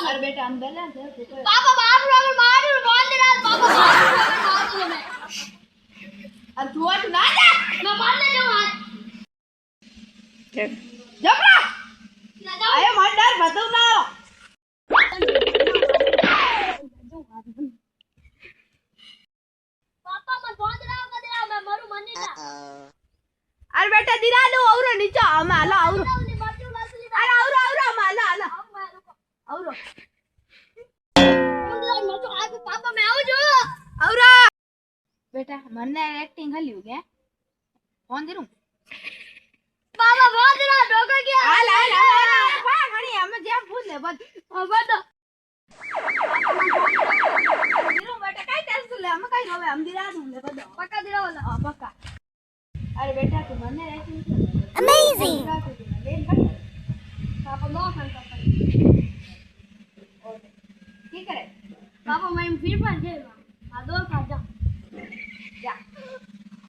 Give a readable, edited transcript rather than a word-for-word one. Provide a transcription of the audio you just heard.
अरे बेटा हम बैलेंस है पापा मारू बोल दे रहा पापा मारू मैं अब तू हट ना जा मैं मारने जाऊं हाथ जबरा आयो मार डर बताओ ना पापा मैं बोल दे रहा मैं मारू मारने जा अरे बेटा दिरा लो औरो नीचे हम आला औरो अरे औरो औरो हम आला आला औरो पापा मैं आऊं जो औरो बेटा मने एक्टिंग हल्यू के फोन दिनु पापा बोल दे रहा डॉक्टर क्या हाल हाल हाल वाह घणी हम जेम पूछ ले बस बता दिनु बेटा काई टेस्ट ले हम काई होवे हम दिरा दूं ले बदो पक्का दे रहा वाला हां पक्का अरे बेटा तू मने एक्टिंग अमेजिंग पापा नो खान पापा की करे पापा मैं फिर पर खेलूंगा हां दो